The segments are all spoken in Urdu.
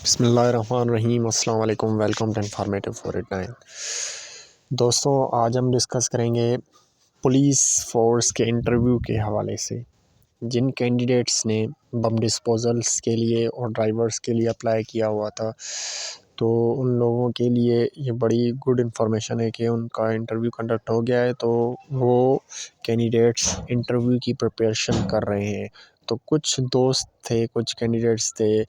بسم اللہ الرحمن الرحیم۔ السلام علیکم، ویلکم ٹو انفارمیٹو 489۔ دوستوں، آج ہم ڈسکس کریں گے پولیس فورس کے انٹرویو کے حوالے سے۔ جن کینڈیڈیٹس نے بم ڈسپوزلس کے لیے اور ڈرائیورس کے لیے اپلائی کیا ہوا تھا، تو ان لوگوں کے لیے یہ بڑی گڈ انفارمیشن ہے کہ ان کا انٹرویو کنڈکٹ ہو گیا ہے، تو وہ کینڈیڈیٹس انٹرویو کی پریپریشن کر رہے ہیں۔ تو کچھ دوست تھے، کچھ کینڈیڈیٹس تھے،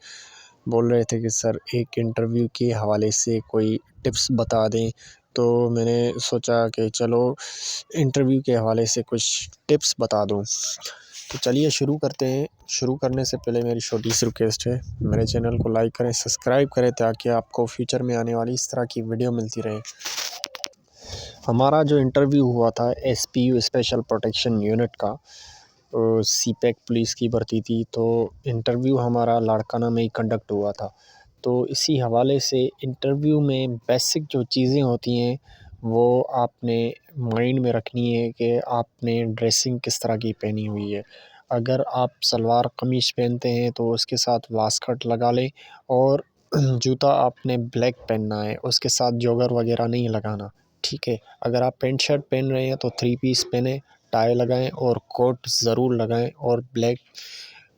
بول رہے تھے کہ سر ایک انٹرویو کے حوالے سے کوئی ٹپس بتا دیں، تو میں نے سوچا کہ چلو انٹرویو کے حوالے سے کچھ ٹپس بتا دوں۔ تو چلیے شروع کرتے ہیں۔ شروع کرنے سے پہلے میری چھوٹی سی ریکویسٹ ہے، میرے چینل کو لائک کریں، سبسکرائب کریں، تاکہ آپ کو فیوچر میں آنے والی اس طرح کی ویڈیو ملتی رہے۔ ہمارا جو انٹرویو ہوا تھا S P U special protection unit کا، سی پیک پولیس کی بھرتی تھی، تو انٹرویو ہمارا لاڑکانہ میں ہی کنڈکٹ ہوا تھا۔ تو اسی حوالے سے انٹرویو میں بیسک جو چیزیں ہوتی ہیں وہ آپ نے مائنڈ میں رکھنی ہے کہ آپ نے ڈریسنگ کس طرح کی پہنی ہوئی ہے۔ اگر آپ سلوار قمیص پہنتے ہیں تو اس کے ساتھ واسکٹ لگا لیں، اور جوتا آپ نے بلیک پہننا ہے، اس کے ساتھ جوگر وغیرہ نہیں لگانا، ٹھیک ہے۔ اگر آپ پینٹ شرٹ پہن رہے ہیں تو 3 پیس پہنیں، ٹائی لگائیں اور کوٹ ضرور لگائیں، اور بلیک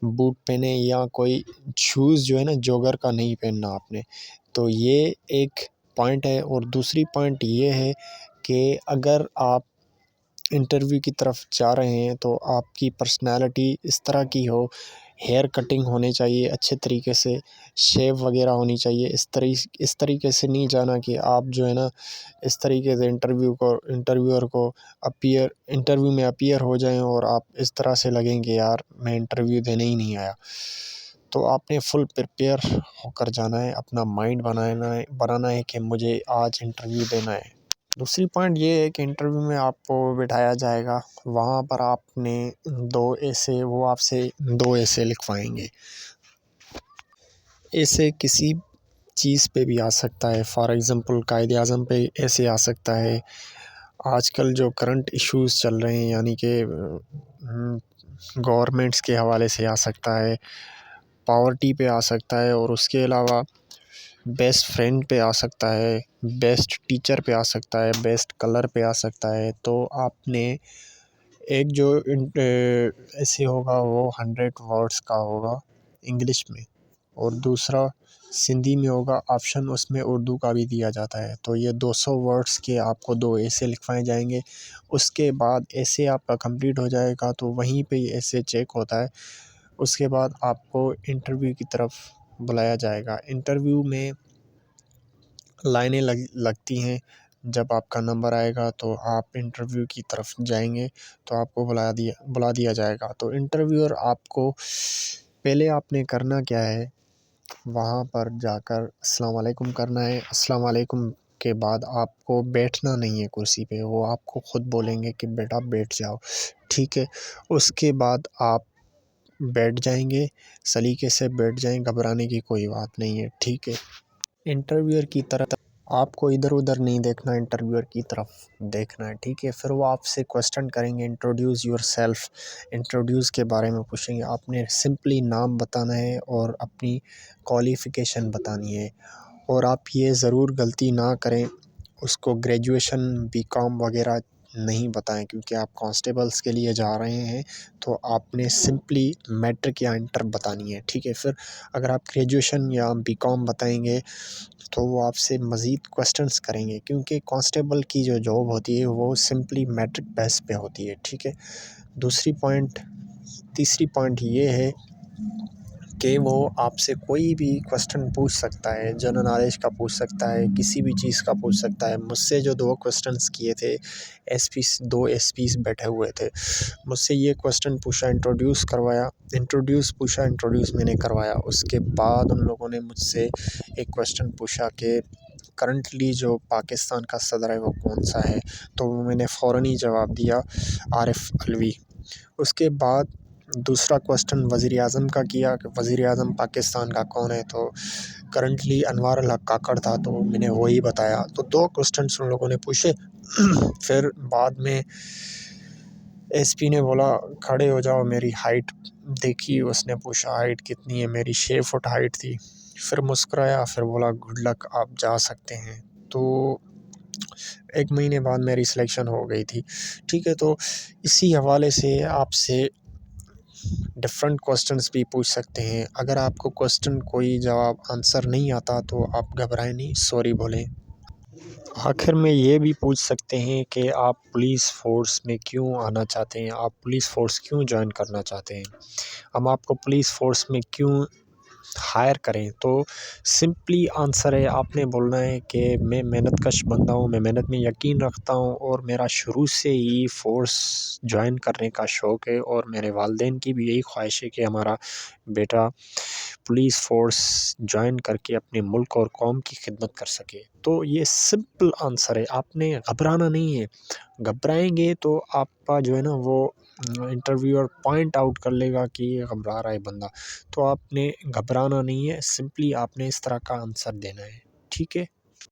بوٹ پہنیں، یا کوئی شوز جو ہے نا جوگر کا نہیں پہننا آپ نے۔ تو یہ ایک پوائنٹ ہے، اور دوسری پوائنٹ یہ ہے کہ اگر آپ انٹرویو کی طرف جا رہے ہیں تو آپ کی پرسنالٹی اس طرح کی ہو، ہیئر کٹنگ ہونے چاہیے اچھے طریقے سے، شیو وغیرہ ہونی چاہیے۔ اس طریقے سے نہیں جانا کہ آپ جو ہے نا اس طریقے سے انٹرویور کو انٹرویو میں اپیئر ہو جائیں، اور آپ اس طرح سے لگیں کہ یار میں انٹرویو دینے ہی نہیں آیا۔ تو آپ نے فل پریپیئر ہو کر جانا ہے، اپنا مائنڈ بنانا ہے کہ مجھے آج انٹرویو دینا ہے۔ دوسری پوائنٹ یہ ہے کہ انٹرویو میں آپ کو بٹھایا جائے گا، وہاں پر آپ نے وہ آپ سے 2 ایسے لکھوائیں گے۔ ایسے کسی چیز پہ بھی آ سکتا ہے، فار ایگزامپل قائد اعظم پہ ایسے آ سکتا ہے۔ آج کل جو کرنٹ ایشوز چل رہے ہیں، یعنی کہ گورنمنٹس کے حوالے سے آ سکتا ہے، پاورٹی پہ آ سکتا ہے، اور اس کے علاوہ بیسٹ فرینڈ پہ آ سکتا ہے، بیسٹ ٹیچر پہ آ سکتا ہے، بیسٹ کلر پہ آ سکتا ہے۔ تو آپ نے ایک جو ایسے ہوگا وہ 100 ورڈز کا ہوگا انگلش میں، اور دوسرا سندھی میں ہوگا آپشن، اس میں اردو کا بھی دیا جاتا ہے۔ تو یہ 200 ورڈز کے آپ کو 2 ایسے لکھوائے جائیں گے۔ اس کے بعد ایسے آپ کا کمپلیٹ ہو جائے گا تو وہیں پہ ایسے چیک ہوتا ہے۔ اس کے بعد آپ کو انٹرویو کی طرف بلایا جائے گا۔ انٹرویو میں لائنیں لگتی ہیں، جب آپ کا نمبر آئے گا تو آپ انٹرویو کی طرف جائیں گے تو آپ کو بلا دیا جائے گا۔ تو انٹرویور آپ کو پہلے آپ نے کرنا کیا ہے، وہاں پر جا کر السلام علیکم کرنا ہے۔ السلام علیکم کے بعد آپ کو بیٹھنا نہیں ہے کرسی پہ، وہ آپ کو خود بولیں گے کہ بیٹا بیٹھ جاؤ، ٹھیک ہے۔ اس کے بعد آپ بیٹھ جائیں گے، سلیقے سے بیٹھ جائیں، گھبرانے کی کوئی بات نہیں ہے، ٹھیک ہے۔ انٹرویور کی طرف آپ کو ادھر ادھر نہیں دیکھنا، انٹرویور کی طرف دیکھنا ہے، ٹھیک ہے۔ پھر وہ آپ سے کویسچن کریں گے، انٹروڈیوس یور سیلف، انٹروڈیوس کے بارے میں پوچھیں گے۔ آپ نے سمپلی نام بتانا ہے اور اپنی کوالیفیکیشن بتانی ہے، اور آپ یہ ضرور غلطی نہ کریں، اس کو گریجویشن BCom وغیرہ نہیں بتائیں، کیونکہ آپ کانسٹیبلس کے لیے جا رہے ہیں، تو آپ نے سمپلی میٹرک یا انٹر بتانی ہے، ٹھیک ہے۔ پھر اگر آپ گریجویشن یا BCom بتائیں گے تو وہ آپ سے مزید کوسچنس کریں گے، کیونکہ کانسٹیبل کی جو جاب ہوتی ہے وہ سمپلی میٹرک بیس پہ ہوتی ہے، ٹھیک ہے۔ تیسری پوائنٹ یہ ہے کہ وہ آپ سے کوئی بھی کوسچن پوچھ سکتا ہے، جنرل نالج کا پوچھ سکتا ہے، کسی بھی چیز کا پوچھ سکتا ہے۔ مجھ سے جو 2 کوسچنس کیے تھے، 2 SPs بیٹھے ہوئے تھے، مجھ سے یہ کوسچن پوچھا، انٹروڈیوس میں نے کروایا۔ اس کے بعد ان لوگوں نے مجھ سے ایک کوسچن پوچھا کہ کرنٹلی جو پاکستان کا صدر ہے وہ کون سا ہے، تو میں نے فوراً ہی جواب دیا عارف علوی۔ اس کے بعد دوسرا کوسچن وزیر اعظم کا کیا کہ وزیر اعظم پاکستان کا کون ہے، تو کرنٹلی انوار الحق کاکڑ تھا، تو میں نے وہی بتایا۔ تو 2 کوسچنس ان لوگوں نے پوچھے۔ پھر بعد میں SP نے بولا کھڑے ہو جاؤ، میری ہائٹ دیکھی، اس نے پوچھا ہائٹ کتنی ہے، میری 6 فٹ ہائٹ تھی۔ پھر مسکرایا، پھر بولا گڈ لک، آپ جا سکتے ہیں۔ تو 1 مہینے بعد میری سلیکشن ہو گئی تھی، ٹھیک ہے۔ تو اسی حوالے سے آپ سے ڈفرینٹ کوسچنس بھی پوچھ سکتے ہیں۔ اگر آپ کو کوسچن کوئی جواب آنسر نہیں آتا تو آپ گھبرائیں نہیں، سوری بولیں۔ آخر میں یہ بھی پوچھ سکتے ہیں کہ آپ پولیس فورس میں کیوں آنا چاہتے ہیں، آپ پولیس فورس کیوں جوائن کرنا چاہتے ہیں، ہم آپ کو پولیس فورس میں کیوں ہائر کریں۔ تو سمپلی آنسر ہے، آپ نے بولنا ہے کہ میں محنت کش بندہ ہوں، میں محنت میں یقین رکھتا ہوں، اور میرا شروع سے ہی فورس جوائن کرنے کا شوق ہے، اور میرے والدین کی بھی یہی خواہش ہے کہ ہمارا بیٹا پولیس فورس جوائن کر کے اپنے ملک اور قوم کی خدمت کر سکے۔ تو یہ سمپل آنسر ہے، آپ نے گھبرانا نہیں ہے۔ گھبرائیں گے تو آپ کا جو ہے نا وہ انٹرویور پوائنٹ آؤٹ کر لے گا کہ یہ گھبرا رہا ہے بندہ۔ تو آپ نے گھبرانا نہیں ہے، سمپلی آپ نے اس طرح کا آنسر دینا ہے، ٹھیک ہے۔